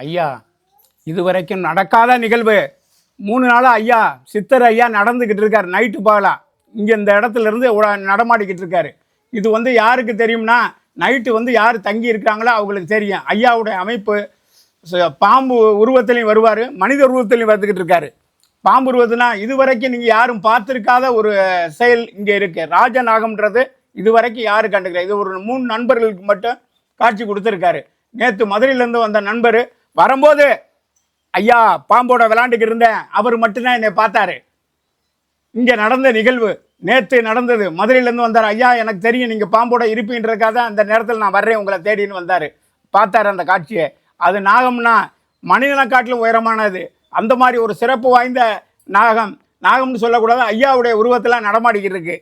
ஐயா இதுவரைக்கும் நடக்காத நிகழ்வு. 3 நாளாக ஐயா சித்தர் ஐயா நடந்துக்கிட்டு இருக்கார். நைட்டு பகலா இங்கே இந்த இடத்துல இருந்து நடமாடிக்கிட்டு இருக்காரு. இது வந்து யாருக்கு தெரியும்னா, நைட்டு வந்து யார் தங்கி இருக்கிறாங்களோ அவங்களுக்கு தெரியும். ஐயாவுடைய அமைப்பு பாம்பு உருவத்திலையும் வருவார், மனித உருவத்திலையும் வந்துக்கிட்டு இருக்காரு. பாம்பு உருவத்துனா இதுவரைக்கும் நீங்கள் யாரும் பார்த்துருக்காத ஒரு செயல் இங்கே இருக்குது. ராஜநாகம்ன்றது இதுவரைக்கும் யாரும் கண்டுக்கல. இது ஒரு 3 நண்பர்களுக்கு மட்டும் காட்சி கொடுத்துருக்காரு. நேற்று மதுரையிலேருந்து வந்த நண்பர் வரும்போது ஐயா பாம்போட விளாண்டுக்கிட்டு இருந்தேன், அவர் மட்டும்தான் என்னை பார்த்தாரு. இங்கே நடந்த நிகழ்வு நேற்று நடந்தது. மதுரையிலேருந்து வந்தார். ஐயா எனக்கு தெரியும் நீங்கள் பாம்போட இருப்பீன்றதுக்காக தான் அந்த நேரத்தில் நான் வர்றேன் உங்களை தேடின்னு வந்தார். பார்த்தார் அந்த காட்சியை. அது நாகம்னா மனிதனை காட்டிலும் உயரமானது. அந்த மாதிரி ஒரு சிறப்பு வாய்ந்த நாகம்னு சொல்லக்கூடாது, ஐயாவுடைய உருவத்தில் நடமாடிக்கிட்டு இருக்கு.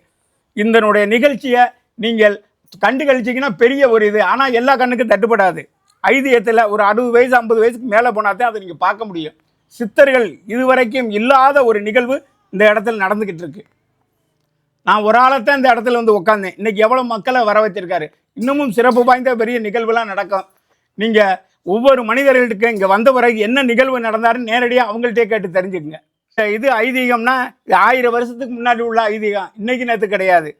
இதனுடைய நிகழ்ச்சியை நீங்கள் கண்டு கழிச்சிங்கன்னா பெரிய ஒரு இது. ஆனால் எல்லா கண்ணுக்கும் தட்டுப்படாது. ஐதியத்தில் ஒரு 60 வயசு 50 வயசுக்கு மேலே போனாதான் அதை நீங்கள் பார்க்க முடியும். சித்தர்கள் இதுவரைக்கும் இல்லாத ஒரு நிகழ்வு இந்த இடத்துல நடந்துக்கிட்டு இருக்கு. நான் ஒரு ஆளைத்தான் இந்த இடத்துல வந்து உட்காந்தேன். இன்றைக்கி எவ்வளோ மக்களை வர வச்சிருக்காரு. இன்னமும் சிறப்பு வாய்ந்த பெரிய நிகழ்வுலாம் நடக்கும். நீங்கள் ஒவ்வொரு மனிதர்களுக்கு இங்கே வந்த பிறகு என்ன நிகழ்வு நடந்தாருன்னு நேரடியாக அவங்கள்ட்டே கேட்டு தெரிஞ்சுக்குங்க. இது ஐதீகம்னா 1000 வருஷத்துக்கு முன்னாடி உள்ள ஐதீகம், இன்றைக்கி நேற்று கிடையாது.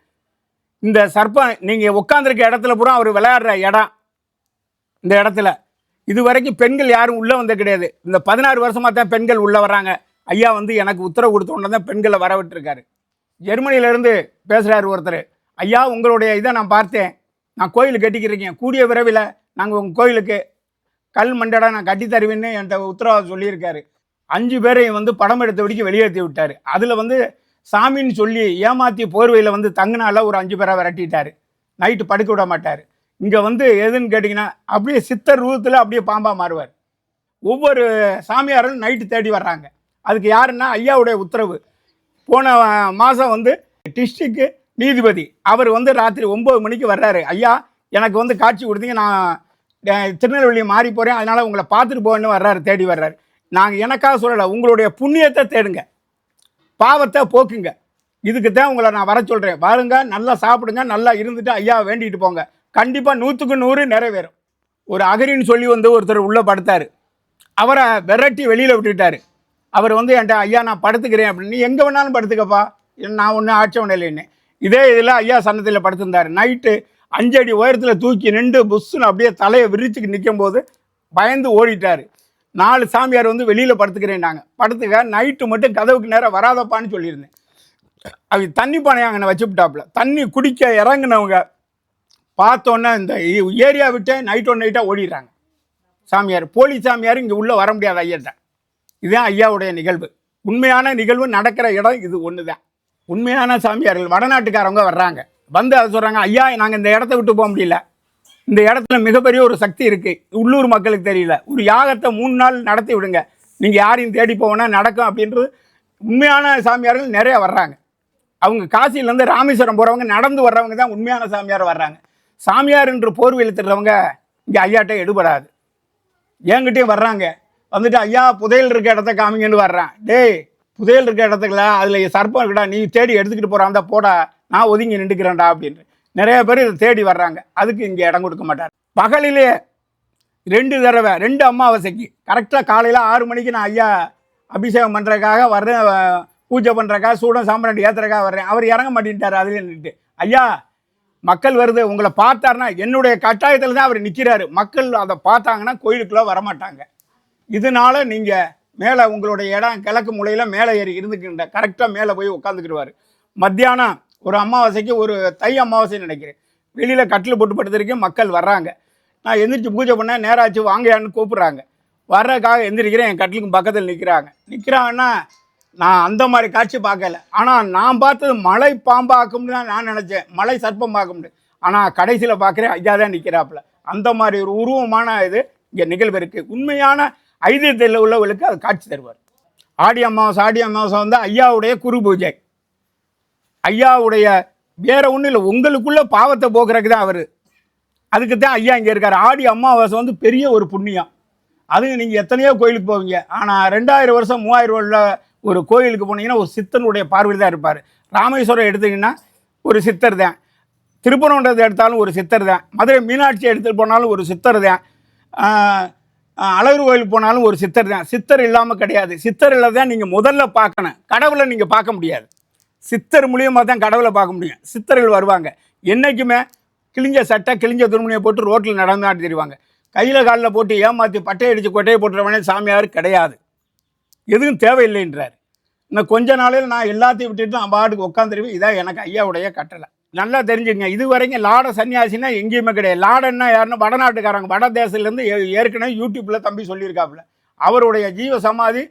இந்த சர்ப்பம் நீங்கள் உட்காந்துருக்க இடத்துல பூரா அவர் விளையாடுற இடம். இந்த இடத்துல இது வரைக்கும் பெண்கள் யாரும் உள்ளே வந்த கிடையாது. இந்த 16 வருஷமாக தான் பெண்கள் உள்ளே வராங்க. ஐயா வந்து எனக்கு உத்தரவு கொடுத்த உடனே தான் பெண்களை வர விட்டுருக்காரு. ஜெர்மனியிலேருந்து பேசுகிறார் ஒருத்தர். ஐயா உங்களுடைய இதை நான் பார்த்தேன், நான் கோயில் கட்டிக்கிறேன், கூடிய விரைவில் நாங்கள் உங்கள் கோயிலுக்கு கல் மண்டடா நான் கட்டி தருவேன்னு என்கிட்ட உத்தரவாதம் சொல்லியிருக்காரு. 5 பேரையும் வந்து படம் எடுத்த வரைக்கும் வெளியேற்றி விட்டார். அதில் வந்து சாமின்னு சொல்லி ஏமாற்றி போர்வையில் வந்து தங்கினால ஒரு 5 பேரை விரட்டிட்டார். நைட்டு படுக்க விட மாட்டார். இங்கே வந்து எதுன்னு கேட்டிங்கன்னா அப்படியே சித்தர் ரூபத்தில் அப்படியே பாம்பாக மாறுவார். ஒவ்வொரு சாமியாரும் நைட்டு தேடி வர்றாங்க. அதுக்கு யாருன்னா ஐயாவுடைய உத்தரவு. போன மாதம் வந்து டிஸ்ட்ரிக்ட் நீதிபதி அவர் வந்து ராத்திரி 9 மணிக்கு வர்றாரு. ஐயா எனக்கு வந்து காட்சி கொடுத்தீங்க, நான் திருநெல்வேலி மாறி போகிறேன், அதனால் உங்களை பார்த்துட்டு போவேன்னு வர்றாரு, தேடி வர்றாரு. நாங்கள் எனக்காக சொல்லலை, உங்களுடைய புண்ணியத்தை தேடுங்க, பாவத்தை போக்குங்க, இதுக்கு தான் உங்களை நான் வர சொல்கிறேன். பாருங்க, நல்லா சாப்பிடுங்க, நல்லா இருந்துட்டு ஐயா வேண்டிட்டு போங்க, கண்டிப்பாக 100க்கு 100 நிறைவேறும். ஒரு அகரின்னு சொல்லி வந்து ஒருத்தர் உள்ளே படுத்தார். அவரை விரட்டி வெளியில் விட்டுட்டார். அவர் வந்து என்கிட்ட ஐயா நான் படுத்துக்கிறேன் அப்படின்னு. எங்கே வேணாலும் படுத்துக்கப்பா, நான் ஒன்றும் ஆட்சேபனை இல்லைன்னு. இதே இதில் ஐயா சன்னத்தில் படுத்திருந்தார். நைட்டு 5 அடி உயரத்தில் தூக்கி நின்று புஷ்ஷுன்னு அப்படியே தலையை விரிச்சுக்கு நிற்கும் போது பயந்து ஓடிட்டார். 4 சாமியார் வந்து வெளியில் படுத்துக்கிறேன், நாங்கள் படுத்துக்க, நைட்டு மட்டும் கதவுக்கு நேரம் வராதப்பான்னு சொல்லியிருந்தேன். அது தண்ணி பானையை அங்கே வச்சுவிட்டாப்புல. தண்ணி குடிக்க இறங்கினவங்க பார்த்தோன்னே இந்த ஏரியா விட்டு நைட்டாக ஓடிடுறாங்க சாமியார். போலீஸ் சாமியார் இங்கே உள்ளே வர முடியாது ஐயர்கிட்ட. இதுதான் ஐயாவுடைய நிகழ்வு. உண்மையான நிகழ்வு நடக்கிற இடம் இது ஒன்று தான். உண்மையான சாமியார்கள் வடநாட்டுக்காரவங்க வர்றாங்க, வந்து அதை சொல்கிறாங்க, ஐயா நாங்கள் இந்த இடத்த விட்டு போக முடியல, இந்த இடத்துல மிகப்பெரிய ஒரு சக்தி இருக்குது, உள்ளூர் மக்களுக்கு தெரியல, ஒரு யாகத்தை 3 நாள் நடத்தி விடுங்க, நீங்கள் யாரையும் தேடி போவோன்னா நடக்கும் அப்படின்றது. உண்மையான சாமியார்கள் நிறைய வர்றாங்க. அவங்க காசியிலேருந்து ராமேஸ்வரம் போகிறவங்க நடந்து வர்றவங்க தான் உண்மையான சாமியார் வர்றாங்க. சாமியார் என்று போர்வையில் திடுறவங்க இங்கே ஐயாட்ட எடுபடாது. என்கிட்டையும் வர்றாங்க, வந்துட்டு ஐயா புதையல் இருக்க இடத்த காமிங்கன்னு வர்றேன். டேய் புதையல் இருக்க இடத்துக்குல அதில் சர்ப்பம் இருக்கடா, நீ தேடி எடுத்துக்கிட்டு போகிறான் போடா, நான் ஒதுங்கி நின்றுக்கிறேன்டா அப்படின்னு நிறைய பேர் இதை தேடி வர்றாங்க. அதுக்கு இங்கே இடம் கொடுக்க மாட்டார். பகலிலே 2 தடவை 2 அமாவாசைக்கு கரெக்டாக காலையில் 6 மணிக்கு நான் ஐயா அபிஷேகம் பண்ணுறதுக்காக வர்றேன், பூஜை பண்ணுறக்காக சூடம் சாம்பிராண்டி ஏற்றுறக்காக வர்றேன். அவர் இறங்க மாட்டேன்ட்டார். அதில் நின்றுட்டு ஐயா மக்கள் வருது, உங்களை பார்த்தாருன்னா என்னுடைய கட்டாயத்தில் தான் அவர் நிற்கிறாரு. மக்கள் அதை பார்த்தாங்கன்னா கோயிலுக்குள்ளே வரமாட்டாங்க. இதனால் நீங்கள் மேலே உங்களுடைய இடம் கிழக்கு மூலையில் மேலே ஏறி இருந்துக்கின்ற கரெக்டாக மேலே போய் உட்காந்துக்கிடுவார். மத்தியானம் ஒரு அமாவாசைக்கு, ஒரு தை அமாவாசைன்னு நினைக்கிறேன், வெளியில் கட்டில் போட்டு படுத்துருக்கேன். மக்கள் வர்றாங்க. நான் எந்திரிச்சு பூஜை பண்ணேன், நேராச்சு வாங்கயான்னு கூப்பிட்றாங்க. வர்றதுக்காக எந்திரிக்கிறேன், என் கட்டிலுக்கு பக்கத்தில் நிற்கிறாங்கன்னா நான் அந்த மாதிரி காட்சி பார்க்கல. ஆனால் நான் பார்த்தது மலை பாம்பாக்கும்னு தான் நான் நினச்சேன், மலை சர்ப்பம் பார்க்க முடியும். ஆனால் கடைசியில் பார்க்குறேன் ஐயா தான் நிற்கிறாப்புல. அந்த மாதிரி ஒரு உருவமான இது இங்கே நிகழ்வு இருக்குது. உண்மையான ஐதீகத்தில் உள்ளவர்களுக்கு அது காட்சி தருவார். ஆடி அமாவாசை வந்து ஐயாவுடைய குரு பூஜை. ஐயாவுடைய வேற ஒன்றும் இல்லை, உங்களுக்குள்ள பாவத்தை போக்குறதுக்கு தான் அவர். அதுக்கு தான் ஐயா இங்கே இருக்கார். ஆடி அமாவாசை வந்து பெரிய ஒரு புண்ணியம். அது நீங்கள் எத்தனையோ கோயிலுக்கு போவீங்க, ஆனால் 2000 வருஷம் 3000 உள்ள ஒரு கோயிலுக்கு போனீங்கன்னா ஒரு சித்தனுடைய பார்வையில் தான் இருப்பார். ராமேஸ்வரம் எடுத்திங்கன்னா ஒரு சித்தர் தான், திருப்பரங்குன்றத்தை எடுத்தாலும் ஒரு சித்தர் தான், மதுரை மீனாட்சி எடுத்துகிட்டு போனாலும் ஒரு சித்தர் தான், அழகர் கோயில் போனாலும் ஒரு சித்தர் தான். சித்தர் இல்லாமல் கிடையாது. சித்தரில் தான் நீங்கள் முதல்ல பார்க்கணும். கடவுளை நீங்கள் பார்க்க முடியாது. சித்தர் மூலியமாக தான் கடவுளை பார்க்க முடியும். சித்தர்கள் வருவாங்க. என்றைக்குமே கிழிஞ்ச சட்டை கிழிஞ்ச துணிமணியை போட்டு ரோட்டில் நடந்தாட்டு தெரிவாங்க. கையில் காலில் போட்டு ஏமாற்றி பட்டையை அடித்து கொட்டையை போட்டுறவனே சாமியார் கிடையாது. எதுவும் தேவையில்லைன்றார். இன்னும் கொஞ்ச நாளையில் நான் எல்லாத்தையும் விட்டுட்டு நான் பாட்டுக்கு உட்காந்துருவேன். இதான் எனக்கு ஐயாவுடைய கட்டளை. நல்லா தெரிஞ்சுங்க. இது வரைக்கும் லாட சன்னியாசினா எங்கேயுமே கிடையாது. லாடன்னா யாருன்னா வடநாட்டுக்காரங்க, வட தேசத்துலேருந்து ஏற்கனவே யூடியூப்பில் தம்பி சொல்லியிருக்காப்புல. அவருடைய ஜீவ சமாதி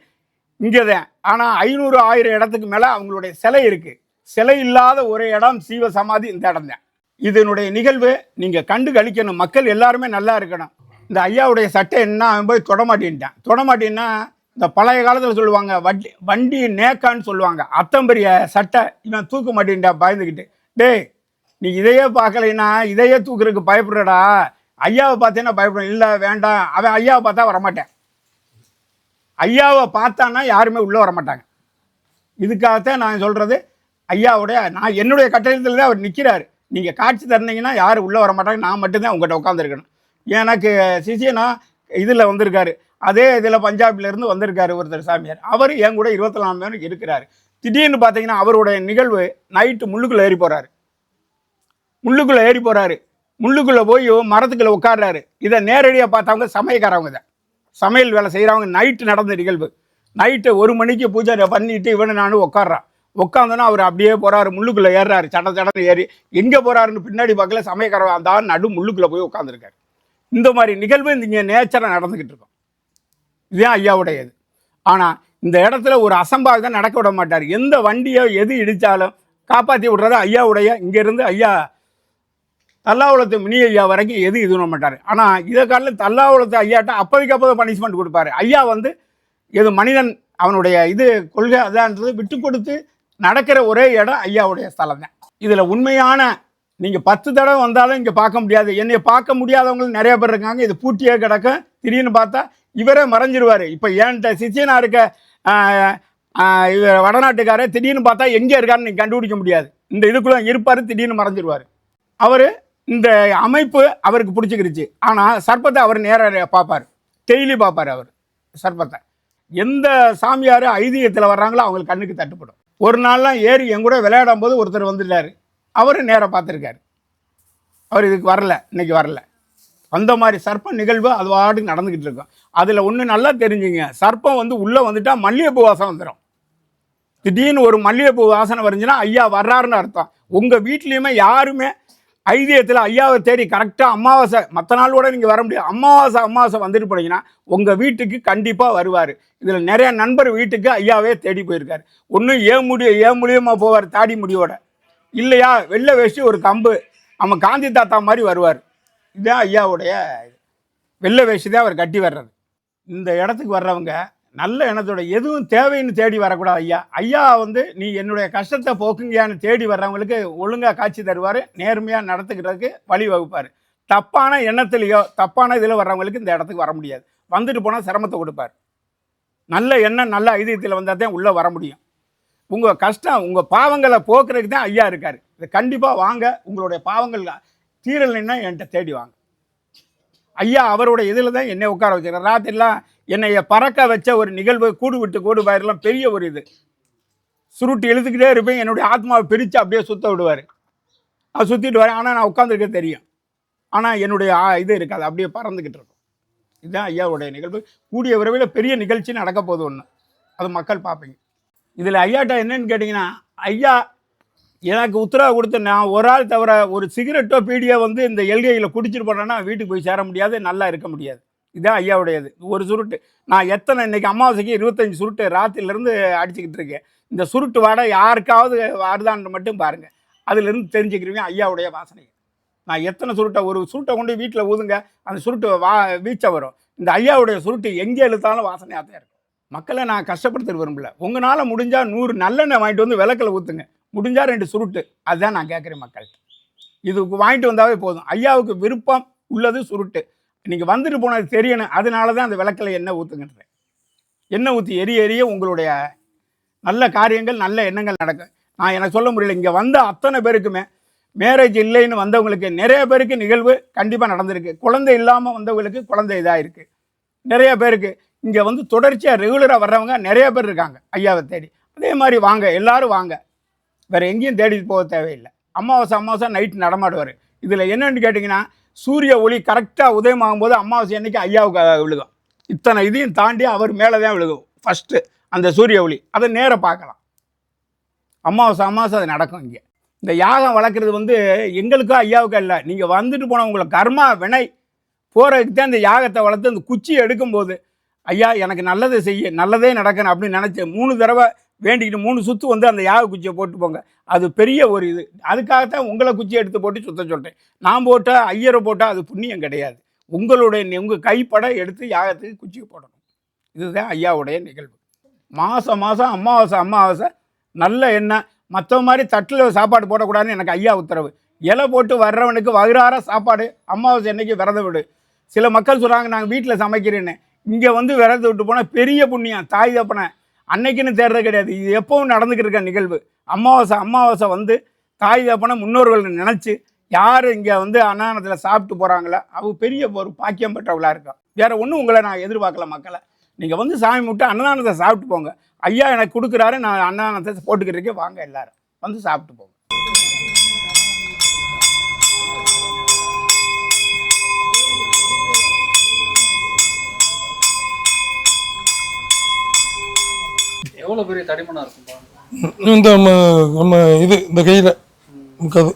இங்கே தான். ஆனால் 500 1000 இடத்துக்கு மேலே அவங்களுடைய சிலை இருக்குது. சிலை இல்லாத ஒரு இடம் ஜீவ சமாதி இந்த இடம் தான். இதனுடைய நிகழ்வு நீங்கள் கண்டு கழிக்கணும். மக்கள் எல்லாருமே நல்லா இருக்கணும். இந்த ஐயாவுடைய சட்டை என்ன அவன் போய் தொடமாட்டின்ட்டான். தொடமாட்டின்னா இந்த பழைய காலத்தில் சொல்லுவாங்க வண்டி நேக்கான்னு சொல்லுவாங்க. அத்தம்பரிய சட்டை இவன் தூக்க மாட்டேன்ட்டான் பயந்துக்கிட்டு. டேய் நீ இதையே பார்க்கலைன்னா இதையே தூக்குறதுக்கு பயப்படுறடா. ஐயாவை பார்த்தேன்னா பயப்படும். இல்லை வேண்டாம், அவன் ஐயாவை பார்த்தா வரமாட்டேன். ஐயாவை பார்த்தான்னா யாருமே உள்ளே வரமாட்டாங்க. இதுக்காகத்தான் நான் சொல்கிறது. ஐயாவுடைய நான் என்னுடைய கட்டளத்தில் தான் அவர் நிற்கிறாரு. நீங்கள் காட்சி தரீங்கன்னா யாரும் உள்ளே வரமாட்டாங்க. நான் மட்டும்தான் உங்கள்கிட்ட உட்காந்துருக்கணும். எனக்கு சிசியனா இதில் வந்திருக்காரு. அதே இதில் பஞ்சாபிலேருந்து வந்திருக்காரு ஒருத்தர் சாமியார். அவர் என் கூட 24 மணி நேரம் இருக்கிறாரு. திடீர்னு பார்த்தீங்கன்னா அவருடைய நிகழ்வு நைட்டு முள்ளுக்குள்ளே ஏறி போகிறாரு. முள்ளுக்குள்ளே போய் மரத்துக்குள்ளே உட்காடுறாரு. இதை நேரடியாக பார்த்தவங்க சமையக்காரவங்க தான். சமையல் வேலை செய்கிறவங்க. நைட்டு நடந்த நிகழ்வு. நைட்டு 1 மணிக்கு பூஜை பண்ணிட்டு இவனை நானும் உட்காடுறான். உட்காந்தோன்னா அவர் அப்படியே போகிறாரு. முள்ளுக்குள்ளே ஏறுறாரு. சடன்னு ஏறி எங்கே போகிறாருன்னு பின்னாடி பார்க்கல. சமையக்காரன் அந்த நடு முள்ளுக்குள்ளே போய் உட்காந்துருக்காரு. இந்த மாதிரி நிகழ்வு இங்கே நேச்சராக நடந்துக்கிட்டு இருக்கோம். இதுதான் ஐயாவுடையது. ஆனால் இந்த இடத்துல ஒரு அசம்பாவிதம் நடக்க விட மாட்டார். எந்த வண்டியோ எது இடித்தாலும் காப்பாற்றி விட்றத ஐயாவுடைய. இங்கேருந்து ஐயா தல்லாவுளத்து மினி ஐயா வரைக்கும் எது இது பண்ண மாட்டார். ஆனால் இதை காலில் தல்லாவுளத்து ஐயாட்ட அப்போதைக்கு பனிஷ்மெண்ட் கொடுப்பாரு. ஐயா எது மனிதன் அவனுடைய இது கொள்கை அதான்றது விட்டு கொடுத்து நடக்கிற ஒரே இடம் ஐயாவுடைய ஸ்தலம் தான். இதில் உண்மையான நீங்கள் 10 தடவை வந்தாலும் இங்கே பார்க்க முடியாது. என்னை பார்க்க முடியாதவங்களும் நிறைய பேர் இருக்காங்க. இது பூட்டியே கிடக்கும். திடீர்னு பார்த்தா இவரே மறைஞ்சிருவார். இப்போ ஏன்ட்ட சிச்சியனா இருக்க இவர் வடநாட்டுக்காரர் திடீர்னு பார்த்தா எங்கே இருக்காருன்னு நீங்கள் கண்டுபிடிக்க முடியாது. இந்த இதுக்குள்ளே இருப்பார். திடீர்னு மறைஞ்சிருவார். அவர் இந்த அமைப்பு அவருக்கு பிடிச்சிக்கிருச்சு. ஆனால் சர்ப்பத்தை அவர் நேராக பார்ப்பார். டெய்லி பார்ப்பார் அவர் சர்ப்பத்தை. எந்த சாமியார் ஐதீகத்தில் வர்றாங்களோ அவங்களுக்கு கண்ணுக்கு தட்டுப்படும். ஒரு நாள்லாம் ஏறி என் கூட விளையாடும் போது ஒருத்தர் வந்துட்டார். அவர் நேராக பார்த்துருக்காரு. அவர் இதுக்கு வரல, இன்னைக்கு வரல. அந்த மாதிரி சர்ப்ப நிகழ்வு அது வாட்டுக்கு நடந்துக்கிட்டு இருக்கும். அதில் ஒன்று நல்லா தெரிஞ்சுங்க. சர்ப்பம் உள்ளே வந்துட்டால் மல்லிகைப்பூ வாசம் வந்துடும். திடீர்னு ஒரு மல்லிகைப்பூ வாசனை வருஞ்சுன்னா ஐயா வர்றாருன்னு அர்த்தம். உங்கள் வீட்லேயுமே யாருமே ஐதீகத்தில் ஐயாவை தேடி கரெக்டாக அமாவாசை மற்ற நாள் கூட நீங்கள் வர முடியாது. அமாவாசை வந்துட்டு போனீங்கன்னா உங்கள் வீட்டுக்கு கண்டிப்பாக வருவார். இதில் நிறைய நண்பர் வீட்டுக்கு ஐயாவே தேடி போயிருக்காரு. ஒன்றும் ஏன் மூலியமாக போவார் தாடி முடியோட, இல்லையா வெள்ளை வேஷ்டி ஒரு கம்பு அவன் காந்தி தாத்தா மாதிரி வருவார். இதுதான் ஐயாவுடைய வெள்ளை வேஷ்டி தான் அவர் கட்டி வர்றது. இந்த இடத்துக்கு வர்றவங்க நல்ல எண்ணத்தோட எதுவும் தேவைன்னு தேடி வரக்கூடாது. ஐயா நீ என்னுடைய கஷ்டத்தை போக்குங்கயான்னு தேடி வர்றவங்களுக்கு ஒழுங்காக காட்சி தருவார். நேர்மையாக நடத்துக்கிறதுக்கு வழி வகுப்பார். தப்பான எண்ணத்துலையோ தப்பான இதில் வர்றவங்களுக்கு இந்த இடத்துக்கு வர முடியாது. வந்துட்டு போனால் சிரமத்தை கொடுப்பார். நல்ல எண்ணம் நல்ல ஐதீகத்தில் வந்தால் தான் உள்ளே வர முடியும். உங்கள் கஷ்டம் உங்கள் பாவங்களை போக்குறதுக்கு தான் ஐயா இருக்கார். இது கண்டிப்பாக வாங்க. உங்களுடைய பாவங்கள் தீரலைன்னா என்கிட்ட தேடி வாங்க. ஐயா அவருடைய இதில் தான் என்னை உட்கார வச்சுருக்கார். ராத்திரிலாம் என்னை பறக்க வச்ச ஒரு நிகழ்வு. கூடு விட்டு கூடு பயிரெலாம் பெரிய ஒரு இது சுருட்டி எழுத்துக்கிட்டே இருப்பேன். என்னுடைய ஆத்மாவை பிரித்து அப்படியே சுற்ற விடுவார். நான் சுற்றிட்டு வரேன். ஆனால் நான் உட்காந்துருக்க தெரியும். ஆனால் என்னுடைய இது இருக்காது. அப்படியே பறந்துக்கிட்டு இருக்கும். இதுதான் ஐயாவுடைய நிகழ்வு. கூடிய விரைவில் பெரிய நிகழ்ச்சி நடக்க போகுது ஒன்று. அது மக்கள் பார்ப்பீங்க. இதில் ஐயாட்ட என்னன்னு கேட்டிங்கன்னா, ஐயா எனக்கு உத்தரவு கொடுத்து நான் ஒரு ஆள் தவிர ஒரு சிகரெட்டோ பீடியோ இந்த எல்கையில் குடிச்சிட்டு போனேன்னா வீட்டுக்கு போய் சேர முடியாது, நல்லா இருக்க முடியாது. இதுதான் ஐயாவுடையது. ஒரு சுருட்டு நான் எத்தனை இன்றைக்கி அமாவாசைக்கு 25 சுருட்டு ராத்திரிலேருந்து அடிச்சுக்கிட்டு இருக்கேன். இந்த சுருட்டு வாடை யாருக்காவது வருதான்னு மட்டும் பாருங்கள். அதிலிருந்து தெரிஞ்சுக்கிறீங்க ஐயாவுடைய வாசனை. நான் எத்தனை சுருட்டை ஒரு சுருட்டை கொண்டு வீட்டில் ஊதுங்க, அந்த சுருட்டு வீச்சை வரும். இந்த ஐயாவுடைய சுருட்டு எங்கே இழுத்தாலும் வாசனையாக தான் இருக்கும். மக்களை நான் கஷ்டப்படுத்த விரும்பல. உங்களால் முடிஞ்சால் 100 நல்லெண்ணெய் வாங்கிட்டு விளக்கில் ஊற்றுங்க. முடிஞ்சால் 2 சுருட்டு. அதுதான் நான் கேட்குறேன் மக்கள்கிட்ட. இதுக்கு வாங்கிட்டு வந்தாவே போதும். ஐயாவுக்கு விருப்பம் உள்ளது சுருட்டு. நீங்கள் வந்துட்டு போனது தெரியணும். அதனால தான் அந்த விளக்கில் எண்ணெய் ஊற்றுங்கன்றேன். எண்ணெய் ஊற்றி எரிய உங்களுடைய நல்ல காரியங்கள் நல்ல எண்ணங்கள் நடக்கும். நான் எனக்கு சொல்ல முடியல. இங்கே வந்த அத்தனை பேருக்குமே மேரேஜ் இல்லைன்னு வந்தவங்களுக்கு நிறைய பேருக்கு நிகழ்வு கண்டிப்பாக நடந்திருக்கு. குழந்தை இல்லாமல் வந்தவங்களுக்கு குழந்தை இதாக இருக்குது. நிறைய பேருக்கு இங்கே வந்து தொடர்ச்சியாக ரெகுலராக வர்றவங்க நிறைய பேர் இருக்காங்க ஐயாவை தேடி. அதே மாதிரி வாங்க, எல்லோரும் வாங்க, வேறு எங்கேயும் தேடிட்டு போக தேவையில்லை. அமாவாசை நைட்டு நடமாடுவார். இதில் என்னென்னு கேட்டிங்கன்னா, சூரிய ஒளி கரெக்டாக உதயமாகும் போது அமாவாசை அன்னைக்கு ஐயாவுக்கு விழுகும். இத்தனை இதையும் தாண்டி அவர் மேலே தான் விழுகும் ஃபஸ்ட்டு அந்த சூரிய ஒளி. அதை நேராக பார்க்கலாம். அமாவாசை அது நடக்கும். இங்கே இந்த யாகம் வளர்க்குறது வந்து எங்களுக்கோ ஐயாவுக்கோ இல்லை, நீங்கள் வந்துட்டு போனவங்களை கர்மா வினை போகிறதுக்கு தான் இந்த யாகத்தை வளர்த்து அந்த குச்சியை எடுக்கும்போது ஐயா எனக்கு நல்லதை செய்ய, நல்லதே நடக்கணும் அப்படின்னு நினச்சி 3 தடவை வேண்டிக்கிட்டு 3 சுற்று வந்து அந்த யாக குச்சியை போட்டு போங்க. அது பெரிய ஒரு இது. அதுக்காகத்தான் உங்களை குச்சி எடுத்து போட்டு சுத்த சொல்கிறேன். நான் போட்டால் ஐயரை போட்டால் அது புண்ணியம் கிடையாது. உங்கள் கைப்பட எடுத்து யாகத்துக்கு குச்சியை போடணும். இதுதான் ஐயாவுடைய நிகழ்வு. மாதம் அமாவாசை நல்ல எண்ணெய். மற்ற மாதிரி தட்டில் சாப்பாடு போடக்கூடாதுன்னு எனக்கு ஐயா உத்தரவு. இலை போட்டு வர்றவனுக்கு வயிறார சாப்பாடு. அமாவாசை அன்னைக்கு விரதம் விடு. சில மக்கள் சொல்கிறாங்க நாங்கள் வீட்டில் சமைக்கிறேன்னு. இங்கே வந்து விரதம் விட்டு போனால் பெரிய புண்ணியம். தாய் தப்பனை அன்னைக்குன்னு தேடுறது கிடையாது. இது எப்பவும் நடந்துக்கிட்டு இருக்க நிகழ்வு. அமாவாசை வந்து தாய் தப்பனை முன்னோர்கள் நினச்சி யார் இங்கே வந்து அன்னதானத்தில் சாப்பிட்டு போகிறாங்களோ அவங்க பெரிய ஒரு பாக்கியம் பெற்றவர்களாக இருக்கும். வேறு ஒன்றும் உங்களை நான் எதிர்பார்க்கல. மக்களை நீங்கள் வந்து சாமி முட்டை அன்னதானத்தை சாப்பிட்டு போங்க. ஐயா எனக்கு கொடுக்குறாரு, நான் அன்னதானத்தை போட்டுக்கிட்டு இருக்கேன், வாங்க எல்லாரும் வந்து சாப்பிட்டு போங்க. எவ்வளோ பெரிய தடிமனாக இருக்கும்பா இந்த நம்ம இது இந்த கையில் முக்காது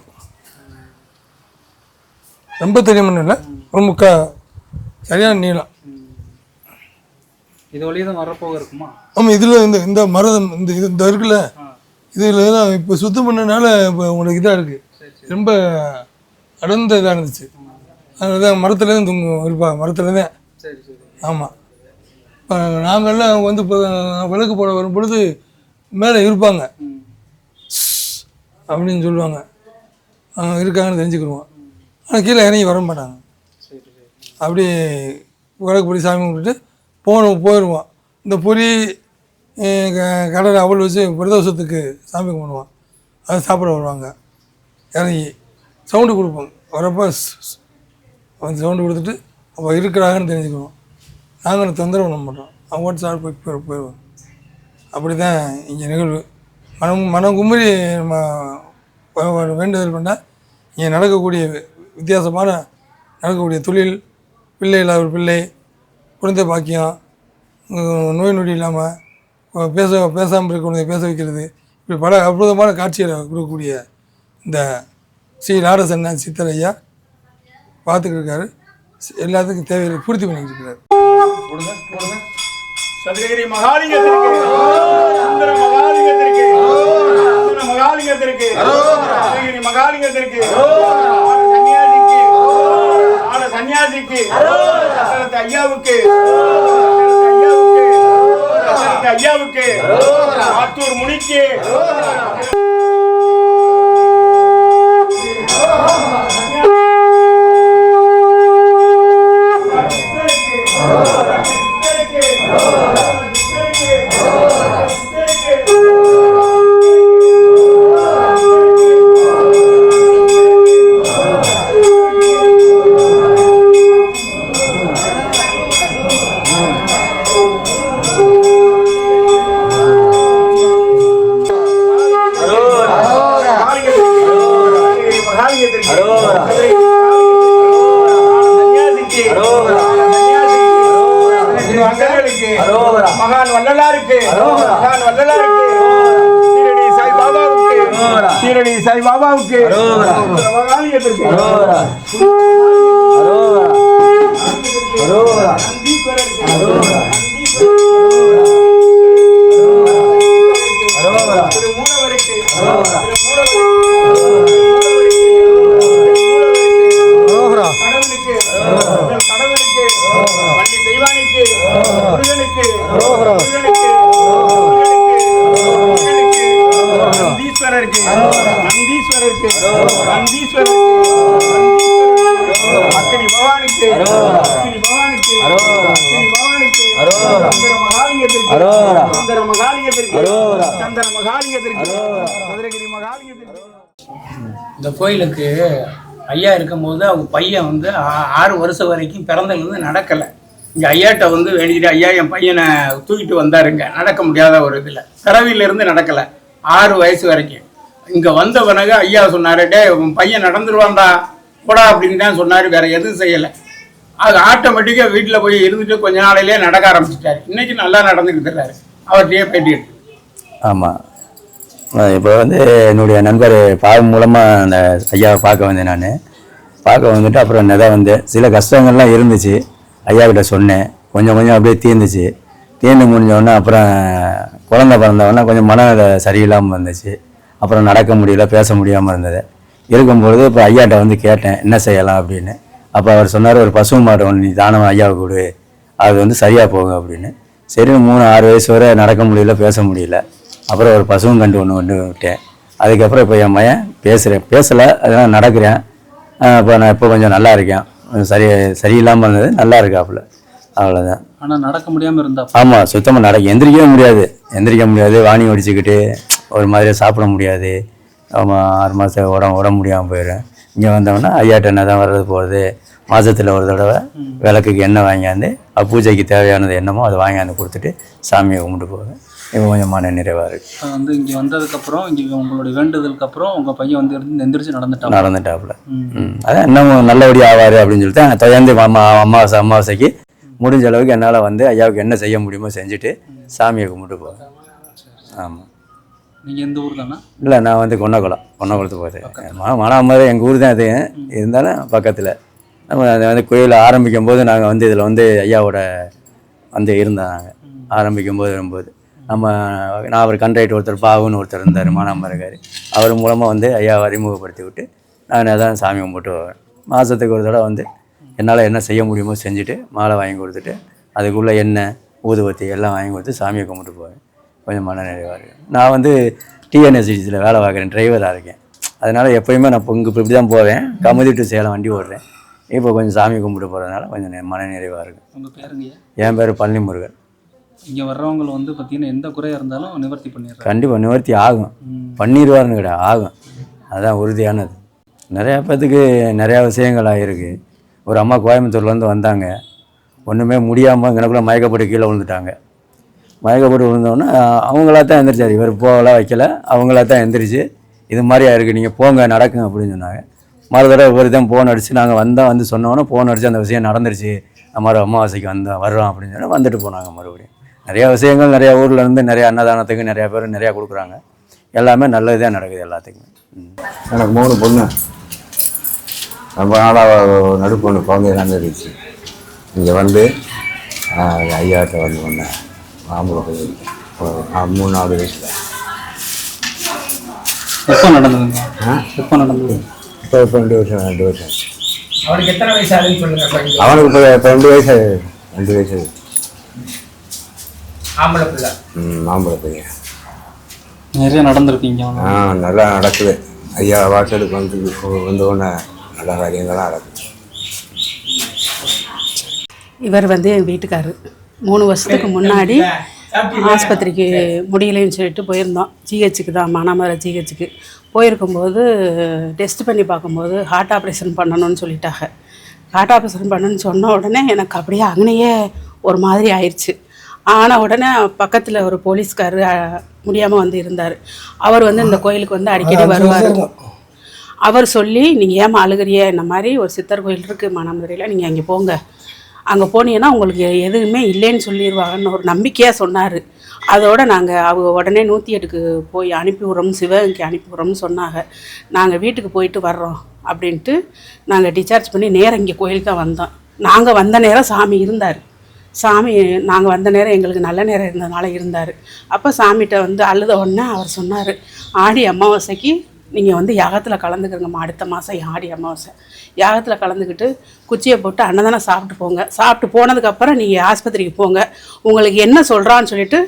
ரொம்ப தடிமன் இல்லை, ஒரு முக்கா சரியான நீளம். இது வழியே தான் வரப்போக இருக்குமா? ஆமாம். இதில் இந்த மரம் இந்த இருக்குல்ல, இதில் தான் இப்போ சுத்தம் பண்ணனால இப்போ உங்களுக்கு இதாக இருக்குது, ரொம்ப அடர்ந்த இதாக இருந்துச்சு. அதனால தான் மரத்துலேருந்து இருப்பாங்க, மரத்தில் தான். சரி சரி. ஆமாம். இப்போ நாங்கள்லாம் வந்து இப்போ விளக்கு போட வரும் பொழுது மேலே இருப்பாங்க அப்படின்னு சொல்லுவாங்க, இருக்காங்கன்னு தெரிஞ்சுக்கிடுவோம். ஆனால் கீழே இறங்கி வர மாட்டாங்க. அப்படி விளக்கு பொடி சாமி கும்பிட்டுட்டு போயிடுவோம். இந்த பொரி கடலை அவள் வச்சு பிரதோஷத்துக்கு சாமி கும்பிடுவோம். அதை சாப்பிட வருவாங்க. இறங்கி சவுண்டு கொடுப்போம். வரப்போ வந்து சவுண்டு கொடுத்துட்டு அப்போ இருக்கிறாங்கன்னு தெரிஞ்சுக்கணும். நாங்கள் தொந்தரவு பண்ண மாட்டோம். அவங்க சாப்பிட்டு போயிடுவோம். அப்படி தான் இங்கே நிகழ்வு. மனம் கும்பி நம்ம வேண்டுதல் பண்ணால் இங்கே நடக்கக்கூடிய வித்தியாசமான நடக்கக்கூடிய தொழில், பிள்ளை இல்லாத ஒரு பிள்ளை, குழந்தை பாக்கியம், நோய் நொடி இல்லாமல் பேசாமல் இருக்கக்கூடிய பேச வைக்கிறது, இப்படி பல அற்புதமான காட்சிகளை கொடுக்கக்கூடிய இந்த ஸ்ரீ நாரசன்ன சித்தர் ஐயா பார்த்துக்கிட்டு இருக்காரு. எல்லாத்துக்கும் தேவையை பூர்த்தி பண்ணிக்கிட்டு இருக்கிறார். சதுரகிரி மகாலிங்கத்திற்கு, சுந்தர மகாலிங்கத்திற்கு, மகாலிங்கத்திற்கு, சதுரகிரி மகாலிங்கத்திற்கு, சன்னியாசிக்கு, ஐயாவுக்கு, ஐயாவுக்கு, ஆத்தூர் முனிக்கு, மகான் வள்ளலாருக்கு, மகான் வள்ளலாருக்கு, சீரடி சாய்பாபாவுக்கு, சீரடி சாய்பாபாவுக்கு, மகாலிங்கத்திற்கு, திருமூலவருக்கு, கடவுளுக்கு, வள்ளி தெய்வானைக்கு, முருகனுக்கு, நந்தீஸ்வரருக்கு, நந்தீஸ்வரருக்கு, நந்தீஸ்வரருக்கு, அக்கினி பகவானுக்கு, அக்கினி பகவானுக்கு, அக்கினி பகவானுக்கு, சந்திர மகாலிங்கத்திற்கு, சந்திர மகாலிங்கத்திற்கு, சந்திர மகாலிங்கத்திற்கு, சதுரகிரி மகாலிங்கத்திற்கு. இந்த கோயிலுக்கு ஐயா இருக்கும்போது அவங்க பையன் வந்து 6 வருஷம் வரைக்கும் பிறந்ததுலேருந்து நடக்கலை. இங்கே ஐயாட்ட வந்து வேண்டிக்கிட்டு ஐயா என் பையனை தூக்கிட்டு வந்தாருங்க, நடக்க முடியாத ஒரு இதில் பிறவியிலேருந்து நடக்கலை 6 வயசு வரைக்கும். இங்கே வந்த பிறகு ஐயா சொன்னார், டே உன் பையன் நடந்துருவான்டா போடா அப்படின்னு தான் சொன்னார், வேற எதுவும் செய்யலை. அது ஆட்டோமேட்டிக்காக வீட்டில் போய் இருந்துட்டு கொஞ்ச நாளையிலே நடக்க ஆரம்பிச்சிட்டாரு. இன்னைக்கு நல்லா நடந்துக்கிட்டு இருக்காரு. அவர்கிட்டயே பேட்டி எடுத்து. ஆமாம், இப்போ வந்து என்னுடைய நண்பர் பாவம் மூலமாக அந்த ஐயாவை பார்க்க வந்தேன். நான் பார்க்க வந்துட்டு அப்புறம் தான் வந்து சில கஷ்டங்கள்லாம் இருந்துச்சு. ஐயா கிட்ட சொன்னேன், கொஞ்சம் கொஞ்சம் அப்படியே தீர்ந்து முடிஞ்சோடனே அப்புறம் குழந்தை பிறந்தவொடனே கொஞ்சம் மனநிலை சரியில்லாமல் இருந்துச்சு. அப்புறம் நடக்க முடியல, பேச முடியாமல் இருந்தது. இருக்கும்பொழுது இப்போ ஐயாட்ட வந்து கேட்டேன் என்ன செய்யலாம் அப்படின்னு. அப்போ அவர் சொன்னார், ஒரு பசு மாடு ஒன்று நீ தானம் ஐயாவை கொடு, அது வந்து சரியாக போகும் அப்படின்னு. சரி 3-6 வயசு வரை நடக்க முடியல, பேச முடியல. அப்புறம் ஒரு பசுவும் கண்டு ஒன்று விட்டேன். அதுக்கப்புறம் இப்போ என் பையன் பேசலை, அதெல்லாம் நடக்கிறேன். இப்போ நான் இப்போ கொஞ்சம் நல்லா இருக்கேன். சரியில்லாமல் இருந்தது, நல்லா இருக்காப்புல, அவ்வளோதான். ஆனால் நடக்க முடியாமல் இருந்தா? ஆமாம், சுத்தமாக எந்திரிக்க முடியாது. வாணி ஒடிச்சிக்கிட்டு ஒரு மாதிரியாக சாப்பிட முடியாது. ஆமாம், 6 மாதம் உடம்பு முடியாமல் போயிடும். இங்கே வந்தோம்னா ஐயாட்ட என்ன தான் வர்றது போகிறது. மாதத்தில் ஒரு தடவை விளக்குக்கு எண்ணெய் வாங்கியாந்து பூஜைக்கு தேவையானது என்னமோ அதை வாங்கியாந்து கொடுத்துட்டு சாமியை கும்பிட்டு போவேன். இப்போ கொஞ்சம் மன நிறைவாக இருக்குது. வந்து இங்கே வந்ததுக்கப்புறம் இங்கே உங்களுடைய வேண்டுதலுக்கு அப்புறம் உங்கள் பையன் வந்து எந்திரிச்சு நடந்துட்டாப்புல. அதான் இன்னும் நல்லபடியாக ஆவார் அப்படின்னு சொல்லிட்டு நான் தொடர்ந்து அமாவாசைக்கு முடிஞ்ச அளவுக்கு என்னால் வந்து ஐயாவுக்கு என்ன செய்ய முடியுமோ செஞ்சுட்டு சாமியை கும்பிட்டு போவேன். ஆமாம். நீங்கள் எந்த ஊர் தானே? இல்லை, நான் வந்து கொன்னகுளத்து போகிறேன். மானாமதுரை எங்கள் ஊர் தான். அது இருந்தாலும் பக்கத்தில் நம்ம அதை வந்து கோயில் ஆரம்பிக்கும் போது நாங்கள் வந்து இதில் வந்து ஐயாவோட வந்து இருந்தோம். நாங்கள் ஆரம்பிக்கும் போது வரும்போது நான் அவர் கண்ட்ரைட் ஒருத்தர் பாவுன்னு ஒருத்தர் இருந்தார், மானாமரக்கார். அவர் மூலமாக வந்து ஐயாவை அறிமுகப்படுத்தி விட்டு நான் அதான் சாமி கும்பிட்டு வருவேன். மாதத்துக்கு ஒரு தடவை வந்து என்னால் என்ன செய்ய முடியுமோ செஞ்சுட்டு மாலை வாங்கி கொடுத்துட்டு அதுக்குள்ளே எண்ணெய் ஊதுபத்தி எல்லாம் வாங்கி கொடுத்து சாமியை கும்பிட்டு போவேன். கொஞ்சம் மன நிறைவாக இருக்குது. நான் வந்து டிஎன்எஸ்சிசியில் வேலை பார்க்குறேன், டிரைவராக இருக்கேன். அதனால் எப்போயுமே நான் இப்படி தான் போவேன். கமுதி டு சேலம் வண்டி ஓடுறேன். இப்போ கொஞ்சம் சாமி கும்பிட்டு போகிறதுனால கொஞ்சம் மன நிறைவாக இருக்குது. உங்கள் பேருங்க? என் பேர் பழனி முருகன். இங்கே வர்றவங்களை வந்து பார்த்தீங்கன்னா எந்த குறையாக இருந்தாலும் நிவர்த்தி பண்ணிடுறேன். கண்டிப்பாக நிவர்த்தி ஆகும், பண்ணிடுவாருன்னு கிடையாது, ஆகும். அதுதான் உறுதியானது. நிறையா பேர்த்துக்கு நிறையா விஷயங்கள் ஆகிருக்கு. ஒரு அம்மா கோயம்புத்தூர்லேருந்து வந்தாங்க, ஒன்றுமே முடியாமல் எனக்குள்ளே மயக்கப்பட்டு கீழே விழுந்துட்டாங்க. மயக்கப்பட்டு விழுந்தோன்னே அவங்களா தான் எந்திரிச்சார். இவர் போகலாம் வைக்கல, அவங்களா தான் எந்திரிச்சு இது மாதிரியா இருக்குது, நீங்கள் போங்க நடக்குங்க அப்படின்னு சொன்னாங்க. மறுதடவை ஒரு தான் ஃபோன் அடித்து நாங்கள் வந்து சொன்னோன்னே ஃபோன் அடித்து அந்த விஷயம் நடந்துருச்சு, நம்ம அமாவாசைக்கு வர்றோம் அப்படின்னு சொன்னால் வந்துட்டு போனாங்க. மறுபடியும் நிறையா விஷயங்கள் நிறையா ஊரில் இருந்து நிறையா அன்னதானத்துக்கு நிறையா பேர் நிறையா கொடுக்குறாங்க. எல்லாமே நல்லது தான் நடக்குது எல்லாத்துக்குமே. எனக்கு 3 பொண்ணு. ரொம்ப நாளாக நடுப்பு ஒன்று குழந்தை நடந்துருச்சு. இங்கே வந்து ஐயாட்ட வந்து வந்தேன். ஆம்பளை போய் 3-4 வயசில். எப்போ நடந்ததுங்க? எப்போ நடந்தது? இப்போ 2 வருஷம். அவனுக்கு எத்தனை வயசு ஆகுதுன்னு சொல்லுங்க. அவனுக்கு இப்போ 2 வயசு. ஆம்பளை பிள்ளை. ஆம்பளை பையன். நிறைய நடந்திருக்கீங்க? நல்லா நடக்குது. ஐயா வாசலுக்கு வந்தோடனே நல்ல காரியங்கள்லாம் நடக்குது. இவர் வந்து என் வீட்டுக்காரர். 3 வருஷத்துக்கு முன்னாடி ஆஸ்பத்திரிக்கு முடியலைன்னு சொல்லிட்டு போயிருந்தோம். ஜிஹெச்சுக்கு தான், மானாமதுரை ஜிஹெச்சுக்கு போயிருக்கும்போது டெஸ்ட் பண்ணி பார்க்கும்போது ஹார்ட் ஆப்ரேஷன் பண்ணணும்னு சொல்லிட்டாங்க. ஹார்ட் ஆப்ரேஷன் பண்ணணும்னு சொன்ன உடனே எனக்கு அப்படியே அங்கனையே ஒரு மாதிரி ஆயிடுச்சு. ஆன உடனே பக்கத்தில் ஒரு போலீஸ்காரர் முடியாமல் வந்து இருந்தார். அவர் வந்து இந்த கோயிலுக்கு வந்து அடிக்கடி வருவார். அவர் சொல்லி நீங்கள் ஏமா அழுகிறிய, இந்த மாதிரி ஒரு சித்தர் கோயில் இருக்குது மானாமதுரையில், நீங்கள் அங்கே போங்க, அங்கே போனீங்கன்னா உங்களுக்கு எதுவுமே இல்லைன்னு சொல்லிடுவாங்கன்னு ஒரு நம்பிக்கையாக சொன்னார். அதோடு அவங்க உடனே 108க்கு போய் அனுப்பி விட்றோம், சிவகங்கைக்கு அனுப்பி விட்றோம்னு சொன்னாங்க. நாங்கள் வீட்டுக்கு போயிட்டு வர்றோம் அப்படின்ட்டு நாங்கள் டிஸ்சார்ஜ் பண்ணி நேரம் இங்கே கோயிலுக்கு தான் வந்தோம். நாங்கள் வந்த நேரம் சாமி இருந்தார். நாங்கள் வந்த நேரம் எங்களுக்கு நல்ல நேரம் இருந்ததுனால இருந்தார். அப்போ சாமிகிட்ட வந்து அழுத உடனே அவர் சொன்னார், ஆடி அமாவாசைக்கு நீங்கள் வந்து யாகத்தில் கலந்துக்கிறங்கம்மா, அடுத்த மாதம் ஆடி அமாவாசை யாகத்தில் கலந்துக்கிட்டு குச்சியை போட்டு அன்னதானம் சாப்பிட்டு போங்க, சாப்பிட்டு போனதுக்கப்புறம் நீங்கள் ஆஸ்பத்திரிக்கு போங்க, உங்களுக்கு என்ன சொல்கிறான்னு சொல்லிட்டு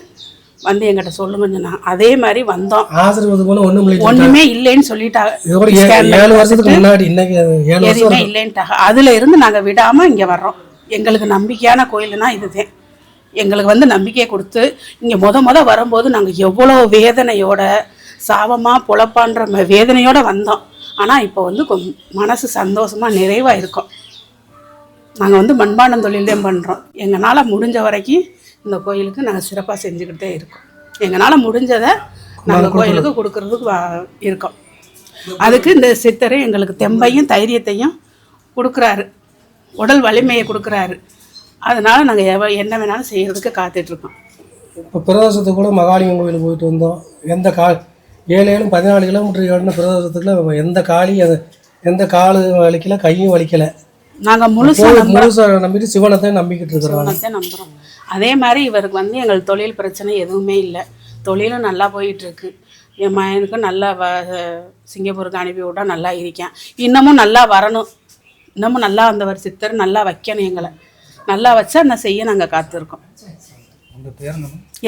வந்து எங்கிட்ட சொல்லுங்கன்னு சொன்னாங்க. அதே மாதிரி வந்தோம். ஒன்றுமே இல்லைன்னு சொல்லிட்டாங்க, எதுவுமே இல்லைன்ட்டாங்க. அதில் இருந்து நாங்கள் விடாமல் இங்கே வர்றோம். எங்களுக்கு நம்பிக்கையான கோயிலுனா இதுதான். எங்களுக்கு வந்து நம்பிக்கையை கொடுத்து இங்கே முத வரும்போது நாங்கள் எவ்வளோ வேதனையோட சாபமாக பொழப்பான்ற வேதனையோடு வந்தோம். ஆனால் இப்போ வந்து மனசு சந்தோஷமாக நிறைவாக இருக்கும். நாங்கள் வந்து மண்பாண்டம் தொழில் தான் பண்ணுறோம். எங்களால் முடிஞ்ச வரைக்கும் இந்த கோயிலுக்கு நாங்கள் சிறப்பாக செஞ்சுக்கிட்டே இருக்கோம். எங்களால் முடிஞ்சதை நாங்கள் கோயிலுக்கு கொடுக்கறதுக்கு இருக்கோம். அதுக்கு இந்த சித்தரை எங்களுக்கு தெம்பையும் தைரியத்தையும் கொடுக்குறாரு, உடல் வலிமையை கொடுக்குறாரு. அதனால் நாங்கள் என்ன வேணாலும் செய்கிறதுக்கு காத்துட்ருக்கோம். இப்போ பிரதோஷத்துக்கு கூட மகாலிங்கம் கோயிலுக்கு போயிட்டு வந்தோம். எந்த 14 கிலோமீட்டர் ஏடின பிரதோஷத்துக்குள்ள எந்த காலு வலிக்கல, கையும் வலிக்கலை. நாங்கள் முழுசாக நம்பிட்டு சிவனத்தை நம்பிக்கிட்டு இருக்கிறோம். நம்புகிறோம். அதே மாதிரி இவருக்கு வந்து எங்கள் தொழில் பிரச்சனை எதுவுமே இல்லை. தொழிலும் நல்லா போயிட்டுருக்கு. என் மகனுக்கும் நல்லா சிங்கப்பூருக்கு அனுப்பி விட்டா நல்லா இருக்கேன். இன்னமும் நல்லா வரணும், இன்னமும் நல்லா வந்தவர் சித்தர் நல்லா வைக்கணும். எங்களை நல்லா வச்சா நான் செய்ய நாங்கள் காத்திருக்கோம்.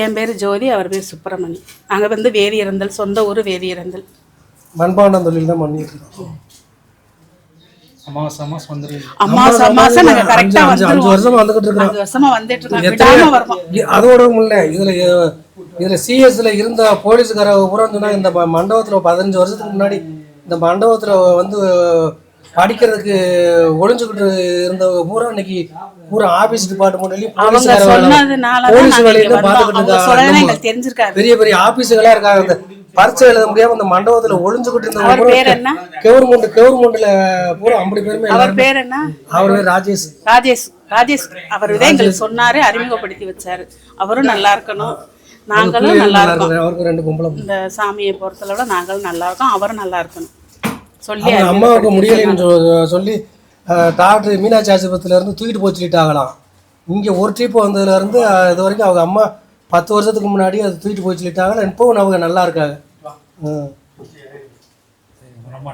என் பேர் ஜோதி, அவர் பேர் சுப்பிரமணி. நாங்கள் வந்து வேதியரந்தல், சொந்த ஊர் வேதியரந்தல். மண்பாண்டம் தொழில் தான் பண்ணிட்டு இருக்கோம். அமாவாசை நாங்கள் கரெக்டாக 5 வருஷமா வந்துகிட்டு இருக்கோம். 5 வருஷமா வந்துட்டு அதோட முடியல. இதில் சிஎஸ்ல இருந்த போலீஸுக்கார பூரா சொன்னா இந்த மண்டபத்தில் 15 வருஷத்துக்கு முன்னாடி இந்த மண்டபத்தில் வந்து படிக்கிறதுக்கு ஒளிஞ்சுக்கிட்டு இருந்த பூரா இன்னைக்கு பூரா ஆபீஸ் டிபார்ட்மெண்ட்லயும் போலீஸ் வேலையில பார்த்துக்கிட்டு இருக்காங்க. பெரிய பெரிய ஆபீஸுகளா இருக்காங்க. அந்த பரீட்சை எழுத முடியாம அந்த மண்டபத்துல ஒளிஞ்சுக்கிட்டு இருந்த கவர்மெண்ட்ல பூரா 50 பேருமே. அவர் பேர் என்ன? அவர் பேர் ராஜேஷ். அவர் எங்களுக்கு சொன்னாரு, அறிமுகப்படுத்தி வச்சாரு. அவரும் நல்லா இருக்கணும், நாங்களும் நல்லா இருக்கோம். அவருக்கு 2 பொம்பளை. இந்த சாமியை பொறுத்தளவுல நாங்களும் நல்லா இருக்கோம், அவரும் நல்லா இருக்கணும் சொல்லி அம்மாவுக்கு முடியலைன்னு சொல்லி டாக்டர் மீனாட்சி ஆஸ்பத்திரியில இருந்து தூக்கிட்டு போய் சொல்லிட்டாங்களாம். இங்கே ஒரு ட்ரிப் வந்ததுல இருந்து இது வரைக்கும் அவங்க அம்மா 10 வருஷத்துக்கு முன்னாடி அது தூக்கிட்டு போய் சொல்லிட்டாங்க. இப்போவும் அவங்க நல்லா இருக்காங்க. ரொம்ப